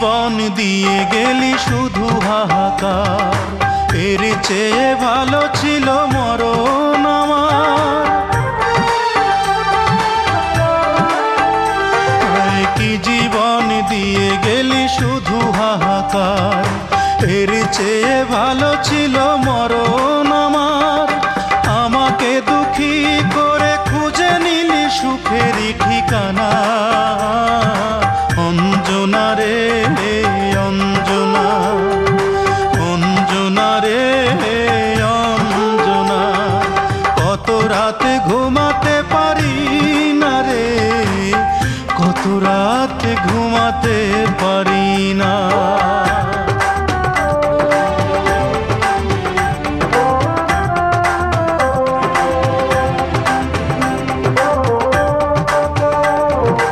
জীবন দিয়ে গেলি শুধু হাহাকার, এর চেয়ে ভালো ছিল মরণ আমার। কি জীবন দিয়ে গেলি শুধু হাহাকার, এর চেয়ে ভালো ছিল মরণ আমার। আমাকে দুঃখী করে খুঁজে নিলি সুখেরই ঠিকানা। অঞ্জনা রে অঞ্জনা, অঞ্জনা রে অঞ্জনা, কত রাতে ঘুমাতে পারি না রে, কত রাতে ঘুমাতে পারি না।